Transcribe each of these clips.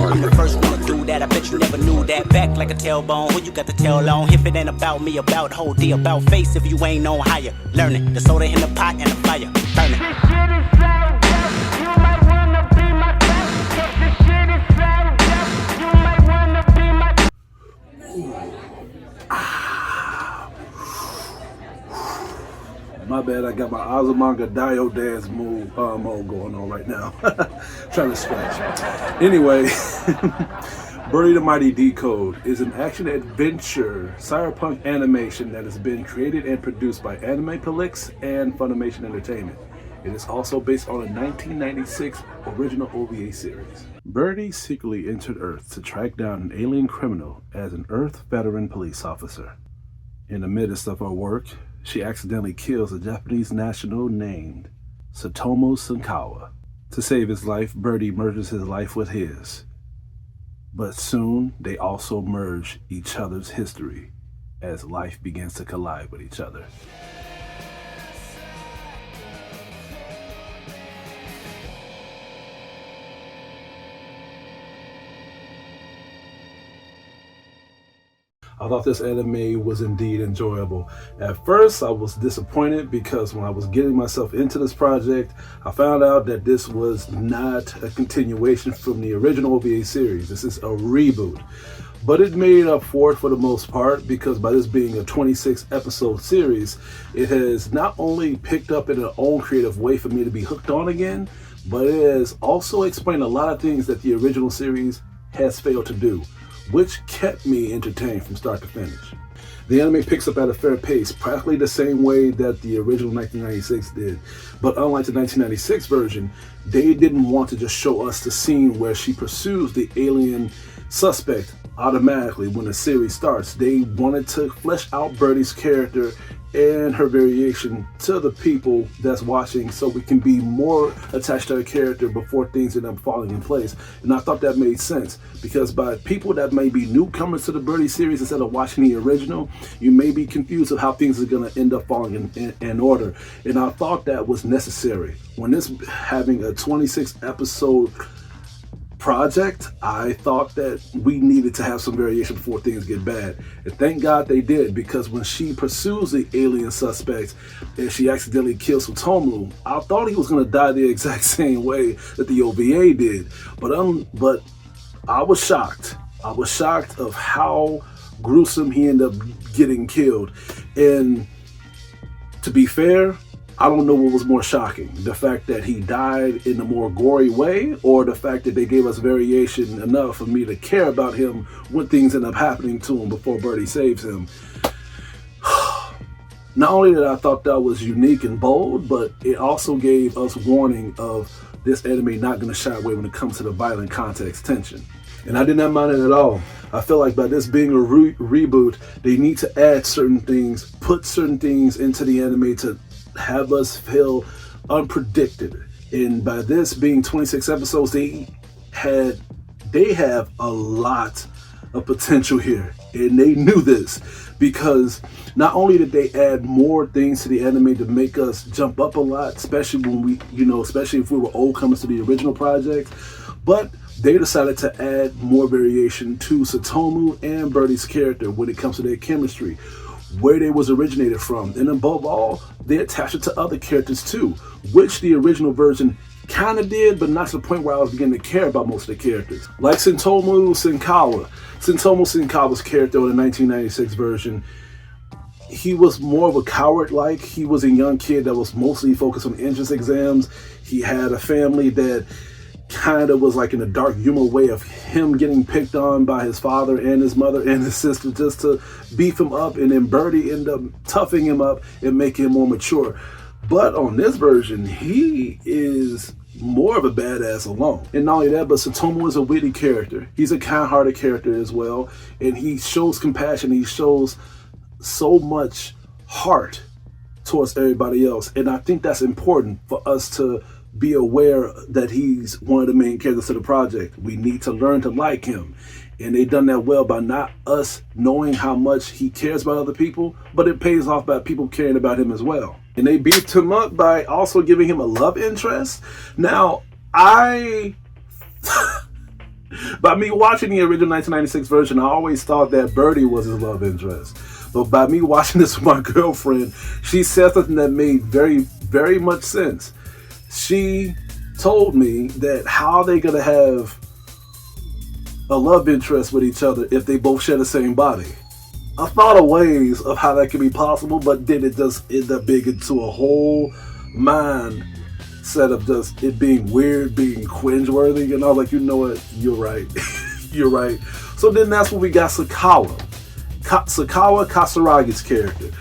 I'm the first one to do that. I bet you never knew that. Back like a tailbone. Who you got the tail on? If it ain't about me, about whole D, about face. If you ain't on higher, learn it. The soda in the pot and the fire, burn it. This shit is so dope. You might wanna be my guest. This shit is so dope. You might wanna be my. My bad, I got my Azumanga Dio dance mode going on right now. Trying to stretch. Anyway, Birdy the Mighty DECODE is an action-adventure cyberpunk animation that has been created and produced by Animeplex and Funimation Entertainment. It is also based on a 1996 original OVA series. Birdy secretly entered Earth to track down an alien criminal as an Earth veteran police officer. In the midst of her work, she accidentally kills a Japanese national named Satomu Senkawa. To save his life, Birdy merges his life with his. But soon, they also merge each other's history as life begins to collide with each other. I thought this anime was indeed enjoyable. At first, I was disappointed because when I was getting myself into this project, I found out that this was not a continuation from the original OVA series. This is a reboot. But it made up for it for the most part, because by this being a 26 episode series, it has not only picked up in an own creative way for me to be hooked on again, but it has also explained a lot of things that the original series has failed to do, which kept me entertained from start to finish. The anime picks up at a fair pace, practically the same way that the original 1996 did. But unlike the 1996 version, they didn't want to just show us the scene where she pursues the alien suspect automatically when the series starts. They wanted to flesh out Birdy's character and her variation to the people that's watching, so we can be more attached to her character before things end up falling in place. And I thought that made sense, because by people that may be newcomers to the Birdy series instead of watching the original, you may be confused of how things are going to end up falling in order. And I thought that was necessary. When this having a 26 episode project, I thought that we needed to have some variation before things get bad. And thank God they did, because when she pursues the alien suspect and she accidentally kills Satomu, I thought he was going to die the exact same way that the OVA did. But I was shocked. I was shocked of how gruesome he ended up getting killed. And to be fair, I don't know what was more shocking, the fact that he died in a more gory way, or the fact that they gave us variation enough for me to care about him when things end up happening to him before Birdy saves him. Not only did I thought that was unique and bold, but it also gave us warning of this anime not going to shy away when it comes to the violent context tension. And I did not mind it at all. I feel like by this being a reboot, they need to add certain things, put certain things into the anime to have us feel unpredicted. And by this being 26 episodes, they have a lot of potential here, and they knew this, because not only did they add more things to the anime to make us jump up a lot, especially when especially if we were old comers to the original project, but they decided to add more variation to Satomu and Birdy's character when it comes to their chemistry, where they was originated from, and above all, they attached it to other characters too, which the original version kind of did, but not to the point where I was beginning to care about most of the characters. Like Satomu Senkawa. Satomu Senkawa's character in the 1996 version, he was more of a coward-like. He was a young kid that was mostly focused on entrance exams. He had a family that kind of was like in a dark humor way of him getting picked on by his father and his mother and his sister just to beef him up, and then Birdy ended up toughing him up and making him more mature. But on this version, he is more of a badass alone. And not only that, but Satomu is a witty character. He's a kind-hearted character as well, and he shows compassion. He shows so much heart towards everybody else, and I think that's important for us to be aware that he's one of the main characters of the project. We need to learn to like him, and they've done that well by not us knowing how much he cares about other people, but it pays off by people caring about him as well. And they beefed him up by also giving him a love interest. Now, by me watching the original 1996 version, I always thought that Birdy was his love interest. But by me watching this with my girlfriend, she said something that made very, very much sense. She told me that how they gonna have a love interest with each other if they both share the same body. I thought of ways of how that could be possible, but then it just ended up being into a whole mindset of just it being weird, being cringeworthy, and I was like, you know what, you're right. You're right. So then that's when we got Sakawa Kasaragi's character.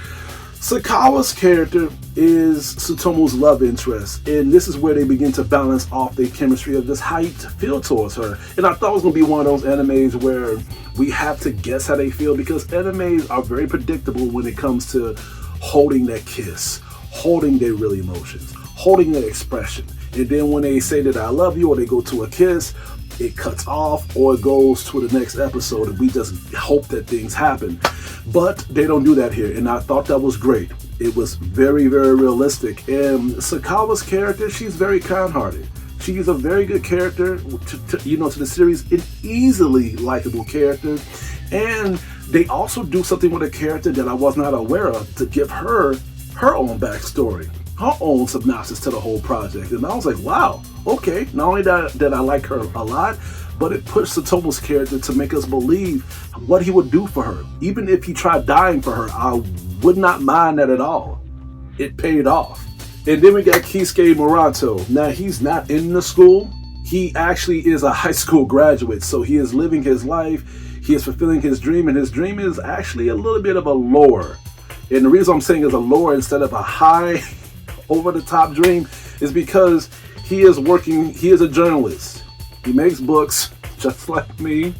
Sakawa's character is Tsutomu's love interest, and this is where they begin to balance off their chemistry of just how you feel towards her. And I thought it was going to be one of those animes where we have to guess how they feel, because animes are very predictable when it comes to holding that kiss, holding their real emotions, holding their expression. And then when they say that I love you or they go to a kiss, it cuts off or it goes to the next episode, and we just hope that things happen. But they don't do that here, and I thought that was great. It was very, very realistic. And Sakawa's character, she's very kind-hearted. She's a very good character to the series, an easily likable character. And they also do something with a character that I was not aware of to give her her own backstory, her own synopsis to the whole project. And I was like, wow, okay. Not only that I like her a lot, but it pushed Tsutomu's character to make us believe what he would do for her. Even if he tried dying for her, I would not mind that at all. It paid off. And then we got Kisuke Murato. Now, he's not in the school. He actually is a high school graduate, so he is living his life. He is fulfilling his dream, and his dream is actually a little bit of a lore. And the reason I'm saying is a lore instead of a high, over-the-top dream is because he is a journalist. He makes books, just like me,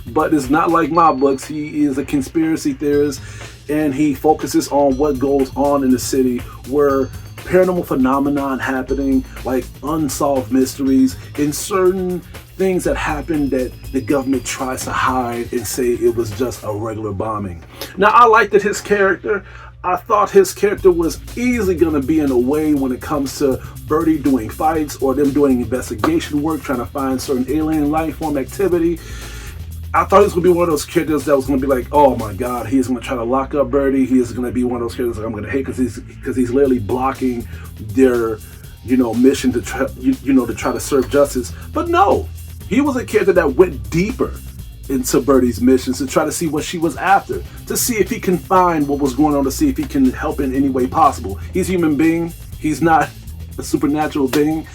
but it's not like my books. He is a conspiracy theorist, and he focuses on what goes on in the city, where paranormal phenomenon happening, like unsolved mysteries, and certain things that happen that the government tries to hide and say it was just a regular bombing. Now, I liked his character. I thought his character was easily going to be in a way when it comes to Birdy doing fights or them doing investigation work, trying to find certain alien life form activity. I thought he was going to be one of those characters that was going to be like, oh my god, he's going to try to lock up Birdy. He is going to be one of those characters that I'm going to hate because he's literally blocking their, mission to try, to try to serve justice. But no, he was a character that went deeper into Birdy's missions to try to see what she was after, to see if he can find what was going on, to see if he can help in any way possible. He's a human being. He's not a supernatural being.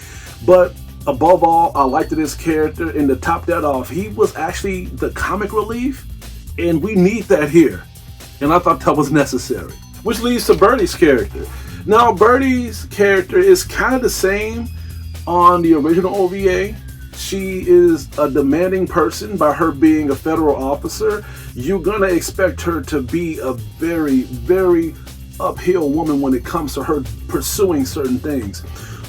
But above all, I liked his character, and to top that off, he was actually the comic relief, and we need that here. And I thought that was necessary. Which leads to Birdy's character. Now, Birdy's character is kind of the same on the original OVA. She is a demanding person. By her being a federal officer, you're going to expect her to be a very, very uphill woman when it comes to her pursuing certain things.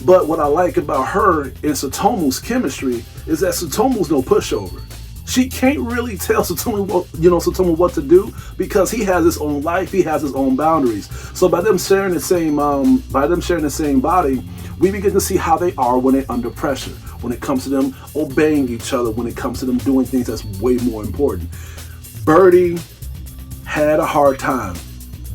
But what I like about her and Tsutomu's chemistry is that Tsutomu's no pushover. She can't really tell Tsutomu what to do, because he has his own life, he has his own boundaries. So by them sharing the same body, we begin to see how they are when they're under pressure, when it comes to them obeying each other, when it comes to them doing things that's way more important. Birdy had a hard time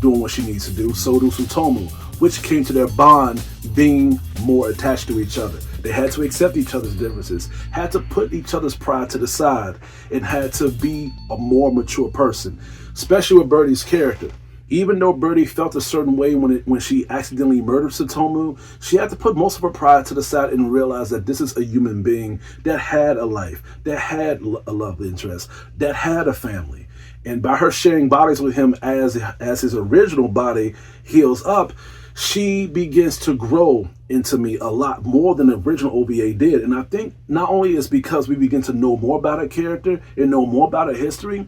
doing what she needs to do, so do Tsutomu, which came to their bond being more attached to each other. They had to accept each other's differences, had to put each other's pride to the side, and had to be a more mature person, especially with Birdy's character. Even though Birdy felt a certain way when she accidentally murdered Tsutomu, she had to put most of her pride to the side and realize that this is a human being that had a life, that had a love interest, that had a family. And by her sharing bodies with him as his original body heals up, she begins to grow into me a lot more than the original OVA did. And I think not only is because we begin to know more about her character and know more about her history,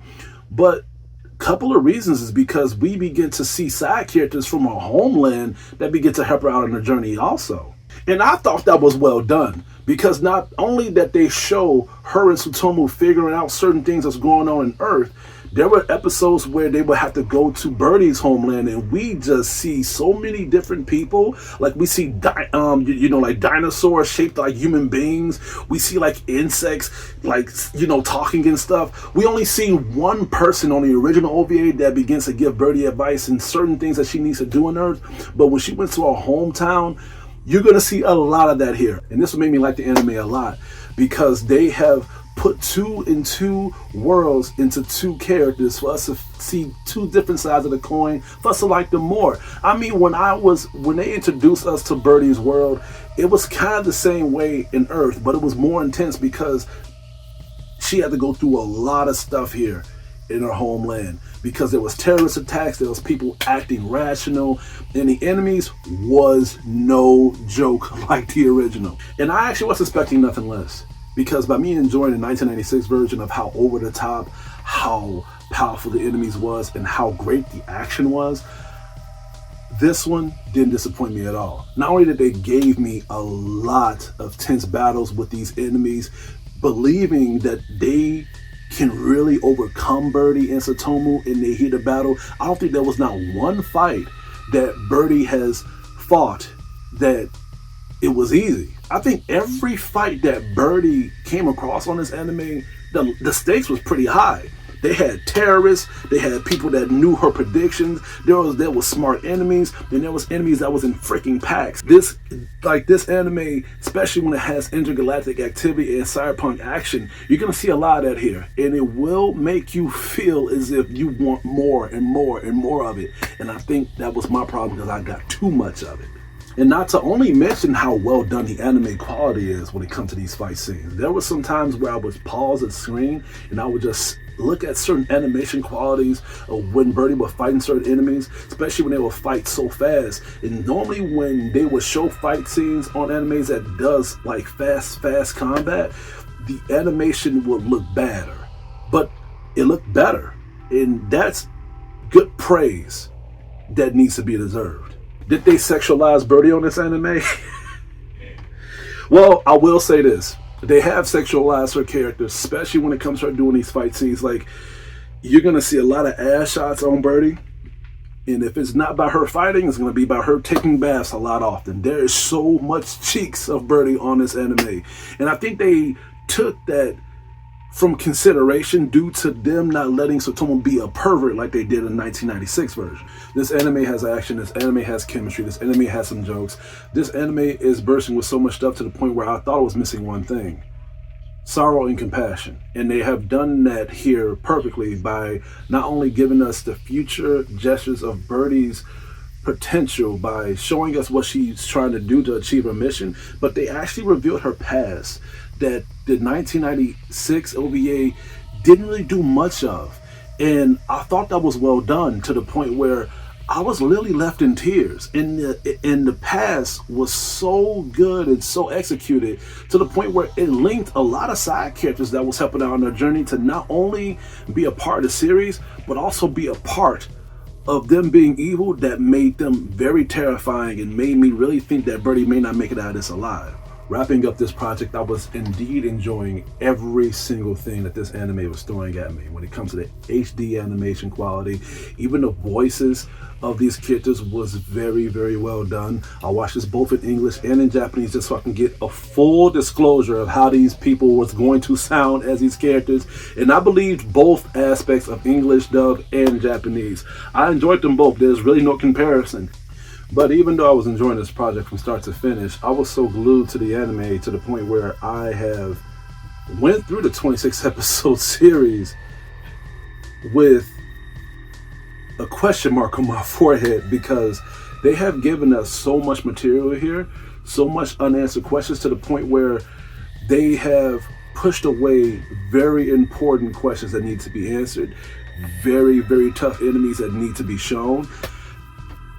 but a couple of reasons is because we begin to see side characters from her homeland that begin to help her out on her journey also. And I thought that was well done, because not only that they show her and Tsutomu figuring out certain things that's going on in Earth, There were episodes where they would have to go to Birdy's homeland, and we just see so many different people. Like we see, like dinosaurs shaped like human beings. We see like insects, like talking and stuff. We only see one person on the original OVA that begins to give Birdy advice and certain things that she needs to do on Earth. But when she went to her hometown, you're gonna see a lot of that here, and this will make me like the anime a lot because they have put 2 and 2 worlds into 2 characters for us to see 2 different sides of the coin, for us to like them more. I mean, when they introduced us to Birdy's world, it was kind of the same way in Earth, but it was more intense because she had to go through a lot of stuff here in her homeland because there was terrorist attacks, there was people acting rational, and the enemies was no joke like the original. And I actually was expecting nothing less. Because by me enjoying the 1996 version of how over the top, how powerful the enemies was, and how great the action was, this one didn't disappoint me at all. Not only did they give me a lot of tense battles with these enemies, believing that they can really overcome Birdy and Satomu in the heat of battle. I don't think there was not one fight that Birdy has fought that it was easy. I think every fight that Birdy came across on this anime, the stakes was pretty high. They had terrorists, they had people that knew her predictions, there was smart enemies, and there was enemies that was in freaking packs. This anime, especially when it has intergalactic activity and cyberpunk action, you're gonna see a lot of that here. And it will make you feel as if you want more and more and more of it. And I think that was my problem because I got too much of it. And not to only mention how well done the anime quality is when it comes to these fight scenes. There were some times where I would pause the screen and I would just look at certain animation qualities of when Birdy was fighting certain enemies, especially when they would fight so fast. And normally when they would show fight scenes on animes that does like fast combat, the animation would look badder. But it looked better. And that's good praise that needs to be deserved. Did they sexualize Birdy on this anime? Well, I will say this. They have sexualized her character, especially when it comes to her doing these fight scenes. Like, you're going to see a lot of ass shots on Birdy. And if it's not by her fighting, it's going to be by her taking baths a lot often. There is so much cheeks of Birdy on this anime. And I think they took that from consideration due to them not letting Satomu be a pervert like they did in the 1996 version. This anime has action, this anime has chemistry, this anime has some jokes. This anime is bursting with so much stuff to the point where I thought it was missing one thing: sorrow and compassion. And they have done that here perfectly by not only giving us the future gestures of Birdy's potential by showing us what she's trying to do to achieve her mission, but they actually revealed her past that the 1996 OVA didn't really do much of. And I thought that was well done to the point where I was literally left in tears. And the past was so good and so executed to the point where it linked a lot of side characters that was helping out on their journey to not only be a part of the series, but also be a part of them being evil that made them very terrifying and made me really think that Birdy may not make it out of this alive. Wrapping up this project, I was indeed enjoying every single thing that this anime was throwing at me. When it comes to the HD animation quality, even the voices of these characters was very, very well done. I watched this both in English and in Japanese just so I can get a full disclosure of how these people was going to sound as these characters. And I believed both aspects of English dub and Japanese. I enjoyed them both. There's really no comparison. But even though I was enjoying this project from start to finish, I was so glued to the anime to the point where I have went through the 26 episode series with a question mark on my forehead because they have given us so much material here, so much unanswered questions to the point where they have pushed away very important questions that need to be answered, very, very tough enemies that need to be shown.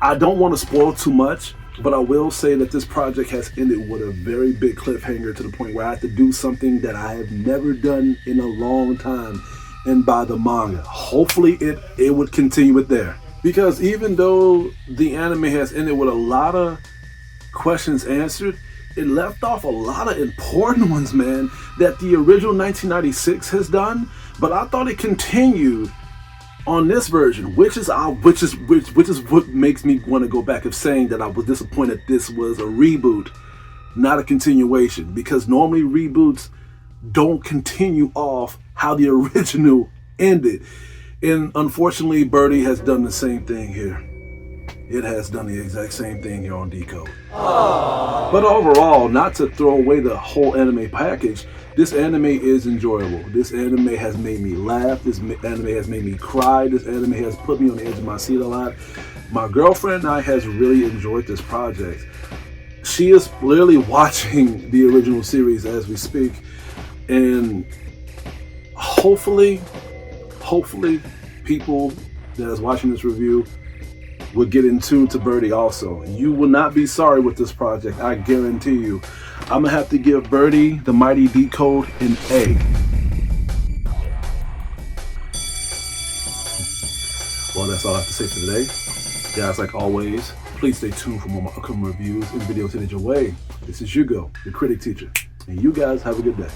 I don't want to spoil too much, but I will say that this project has ended with a very big cliffhanger to the point where I have to do something that I have never done in a long time and buy the manga. Hopefully it would continue it there. Because even though the anime has ended with a lot of questions answered, it left off a lot of important ones, man, that the original 1996 has done, but I thought it continued On this version, which is what makes me want to go back of saying that I was disappointed this was a reboot, not a continuation, because normally reboots don't continue off how the original ended. And unfortunately, Birdy has done the same thing here. It has done the exact same thing here on DECODE. But overall, not to throw away the whole anime package, this anime is enjoyable. This anime has made me laugh. This anime has made me cry. This anime has put me on the edge of my seat a lot. My girlfriend and I has really enjoyed this project. She is literally watching the original series as we speak. And hopefully people that is watching this review will get in tune to Birdy also. You will not be sorry with this project, I guarantee you. I'm gonna have to give Birdy the mighty DECODE an A. Well, that's all I have to say for today. Guys, like always, please stay tuned for more upcoming reviews and videos headed your way. This is Hugo, the critic teacher, and you guys have a good day.